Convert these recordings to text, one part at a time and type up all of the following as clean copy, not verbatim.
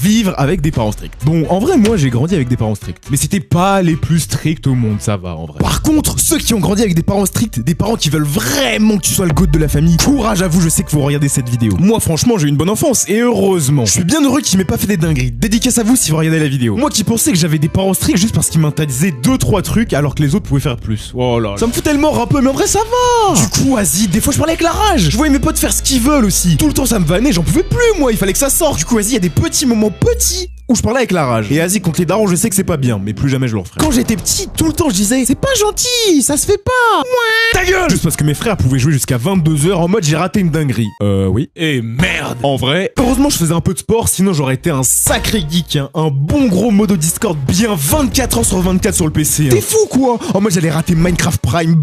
Vivre avec des parents stricts. Bon, en vrai, moi, j'ai grandi avec des parents stricts. Mais c'était pas les plus stricts au monde, ça va, en vrai. Par contre, ceux qui ont grandi avec des parents stricts, des parents qui veulent vraiment que tu sois le goat de la famille, courage à vous, je sais que vous regardez cette vidéo. Moi, franchement, j'ai eu une bonne enfance, et heureusement. Je suis bien heureux qu'il m'ait pas fait des dingueries. Dédicace à vous si vous regardez la vidéo. Moi qui pensais que j'avais des parents stricts juste parce qu'ils m'interdisaient 2-3 trucs alors que les autres pouvaient faire plus. Oh là là. Ça me fout tellement un peu, mais en vrai, ça va. Du coup, vas-y, des fois, je parlais avec la rage. Je voyais mes potes faire ce qu'ils veulent aussi. Tout le temps, ça me vannait, j'en pouvais plus, moi. Il fallait que ça sorte. Du coup, vas-y, il y a des petits moments petits où je parlais avec la rage. Et vas-y, contre les darons, je sais que c'est pas bien, mais plus jamais je le referai. Quand j'étais petit, tout le temps, je disais, c'est pas gentil, ça se fait pas. Ta gueule. Juste parce que mes frères pouvaient jouer jusqu'à 22h en mode j'ai raté une dinguerie. Oui. Et merde. En vrai, heureusement, je faisais un peu de sport, sinon j'aurais été un sacré geek, hein. Un bon gros modo Discord bien 24h sur 24 sur le PC. Hein. T'es fou, quoi. En mode j'allais rater Minecraft Prime.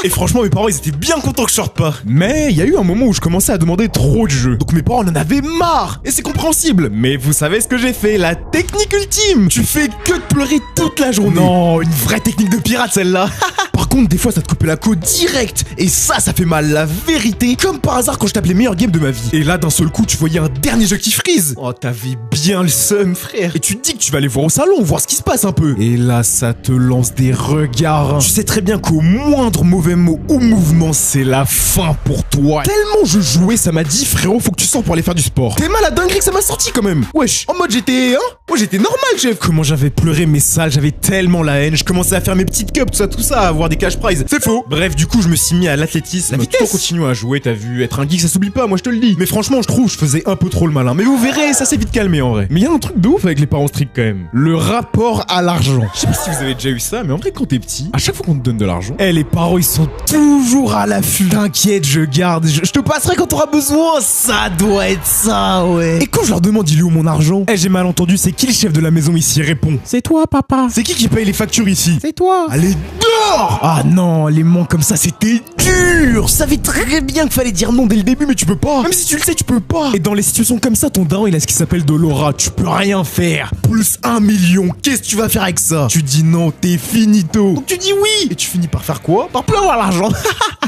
Et franchement, mes parents, ils étaient bien contents que je sorte pas. Mais il y a eu un moment où je commençais à demander trop de jeux. Donc mes parents en avaient marre. Et c'est compréhensible. Mais vous savez ce que j'ai fait, la technique ultime. Tu fais que de pleurer toute la journée. Non, une vraie technique de pirate celle-là. Par contre, des fois, ça te coupait la côte direct. Et ça fait mal, la vérité. Comme par hasard quand je tape les meilleurs games de ma vie. Et là, d'un seul coup, tu voyais un dernier jeu qui freeze. Oh, t'avais bien le seum, frère. Et tu te dis que tu vas aller voir au salon, voir ce qui se passe un peu. Et là, ça te lance des regards. Tu sais très bien qu'au moindre mauvais mot ou mouvement, c'est la fin pour toi. Tellement je jouais, ça m'a dit, frérot, faut que tu sors pour aller faire du sport. T'es mal à dinguerie que ça m'a sorti quand même. Wesh, en mode j'étais, moi j'étais normal, chef. Comment j'avais pleuré mes salles, j'avais tellement la haine. Je commençais à faire mes petites cups, tout ça, à avoir des cash prizes. C'est faux. Bref, du coup, je me suis mis à l'athlétisme. La vitesse. Continuer à jouer, t'as vu, être un geek, ça s'oublie pas, moi je te le dis. Mais franchement, je trouve, je faisais un peu trop le malin. Mais vous verrez, ça s'est vite calmé en vrai. Mais il y a un truc de ouf avec les parents stricts quand même. Le rapport à l'argent. Je sais pas si vous avez déjà eu ça, mais en vrai, quand t'es petit, à chaque fois qu'on te donne de l'argent, les parents ils sont toujours à l'affût. T'inquiète, je garde, je te passerai quand t'auras besoin. Ça doit être ça, ouais. Et quand je leur demande il est où mon argent, j'ai mal entendu, c'est qui le chef de la maison ici? Répond. C'est toi, papa. C'est qui paye les factures ici? C'est toi. Allez, dehors. Ah non, les manques comme ça, c'était dur. Je savais très bien qu'il fallait dire non dès le début, mais tu peux pas. Même si tu le sais, tu peux pas. Et dans les situations comme ça, ton daron, il a ce qui s'appelle de l'aura. Tu peux rien faire. Plus 1 million. Qu'est-ce que tu vas faire avec ça? Tu dis non, t'es finito. Donc tu dis oui. Et tu finis par faire quoi? Par pleuvoir l'argent.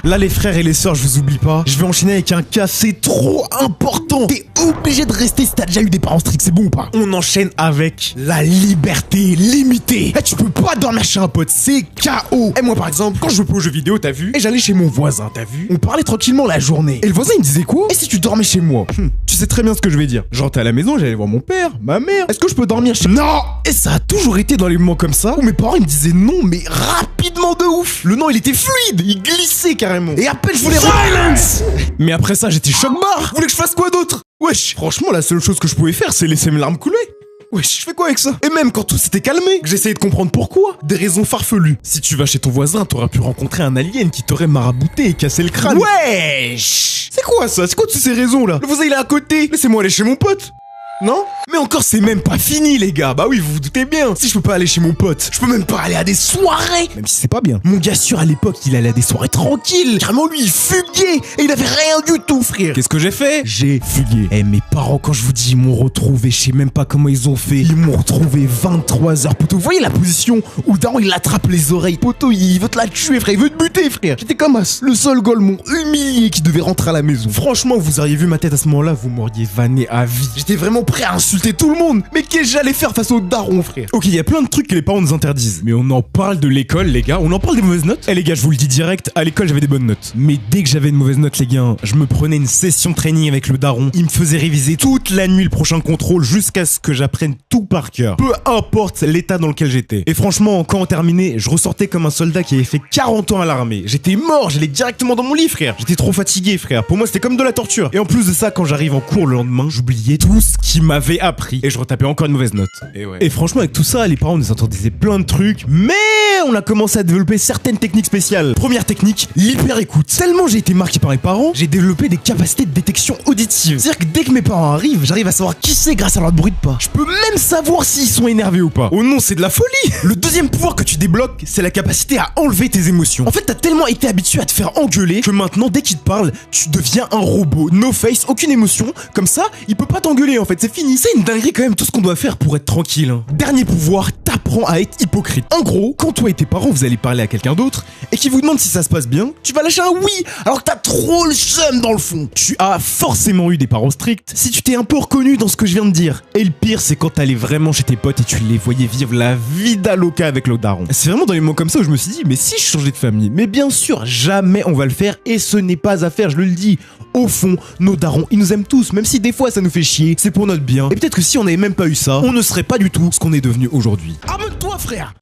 Là, les frères et les sœurs, je vous oublie pas. Je vais enchaîner avec un cas, c'est trop important. T'es obligé de rester si t'as déjà eu des parents stricts, c'est bon ou pas? On enchaîne avec la liberté limitée. Tu peux pas dormir chez un pote, c'est KO. Et moi, par exemple, quand je jouais aux jeux vidéo, t'as vu? Et j'allais chez mon voisin, t'as vu? On parlait tranquillement la journée. Et le voisin, il me disait quoi? Et si tu dormais chez moi? Tu sais très bien ce que je vais dire. Je rentrais à la maison, j'allais voir mon père, ma mère. Est-ce que je peux dormir chez... Non! Et ça a toujours été dans les moments comme ça où mes parents, ils me disaient non, mais rapidement de ouf. Le non, il était fluide, il glissait carrément. Et à peine je voulais... Silence! Mais après ça, j'étais choc-barre. Vous voulez que je fasse quoi d'autre? Wesh, franchement, la seule chose que je pouvais faire, c'est laisser mes larmes couler. Wesh, je fais quoi avec ça? Et même quand tout s'était calmé, que j'essayais de comprendre pourquoi, des raisons farfelues. Si tu vas chez ton voisin, t'auras pu rencontrer un alien qui t'aurait marabouté et cassé le crâne. Wesh! C'est quoi ça? C'est quoi toutes ces raisons là? Le voisin il est à côté. Laissez-moi aller chez mon pote. Non? Mais encore, c'est même pas fini, les gars. Bah oui, vous vous doutez bien. Si je peux pas aller chez mon pote, je peux même pas aller à des soirées. Même si c'est pas bien. Mon gars sûr, à l'époque, il allait à des soirées tranquilles. Carrément, lui, il fuguait. Et il avait rien du tout, frère. Qu'est-ce que j'ai fait? J'ai fugué. Mes parents, quand je vous dis, ils m'ont retrouvé. Je sais même pas comment ils ont fait. Ils m'ont retrouvé 23h, poteau. Vous voyez la position où Daron, il attrape les oreilles. Poteau, il veut te la tuer, frère. Il veut te buter, frère. J'étais comme as. Le seul golemon humilié qui devait rentrer à la maison. Franchement, vous auriez vu ma tête à ce moment-là, vous m'auriez vanné à vie. J'étais vraiment prêt à insulter tout le monde. Mais qu'est-ce que j'allais faire face au daron, frère? Ok, il y a plein de trucs que les parents nous interdisent. Mais on en parle de l'école, les gars. On en parle des mauvaises notes. Les gars, je vous le dis direct, à l'école, j'avais des bonnes notes. Mais dès que j'avais une mauvaise note, les gars, je me prenais une session training avec le daron. Il me faisait réviser toute la nuit le prochain contrôle jusqu'à ce que j'apprenne tout par cœur. Peu importe l'état dans lequel j'étais. Et franchement, quand on terminait, je ressortais comme un soldat qui avait fait 40 ans à l'armée. J'étais mort, j'allais directement dans mon lit, frère. J'étais trop fatigué, frère. Pour moi, c'était comme de la torture. Et en plus de ça, quand j'arrive en cours le lendemain, j'oubliais tout ce qui m'avait appris. Et je retapais encore une mauvaise note. Et franchement, avec tout ça, les parents nous interdisaient plein de trucs. Mais on a commencé à développer certaines techniques spéciales. Première technique, l'hyper-écoute. Tellement j'ai été marqué par mes parents, j'ai développé des capacités de détection auditive. C'est-à-dire que dès que mes parents arrivent, j'arrive à savoir qui c'est grâce à leur bruit de pas. Je peux même savoir s'ils sont énervés ou pas. Oh non, c'est de la folie. Le deuxième pouvoir que tu débloques, c'est la capacité à enlever tes émotions. En fait, t'as tellement été habitué à te faire engueuler que maintenant, dès qu'il te parle, tu deviens un robot. No face, aucune émotion. Comme ça, il peut pas t'engueuler en fait, c'est fini. C'est une dinguerie quand même tout ce qu'on doit faire pour être tranquille. Dernier pouvoir, ta t'apprend à être hypocrite. En gros, quand toi et tes parents vous allez parler à quelqu'un d'autre et qui vous demande si ça se passe bien, tu vas lâcher un oui alors que t'as trop le seum dans le fond. Tu as forcément eu des parents stricts si tu t'es un peu reconnu dans ce que je viens de dire. Et le pire, c'est quand t'allais vraiment chez tes potes et tu les voyais vivre la vida loca avec le daron. C'est vraiment dans les moments comme ça où je me suis dit, mais si je changeais de famille, mais bien sûr, jamais on va le faire et ce n'est pas à faire, je le dis. Au fond, nos darons, ils nous aiment tous, même si des fois ça nous fait chier, c'est pour notre bien. Et peut-être que si on n'avait même pas eu ça, on ne serait pas du tout ce qu'on est devenu aujourd'hui. Amène-toi, frère!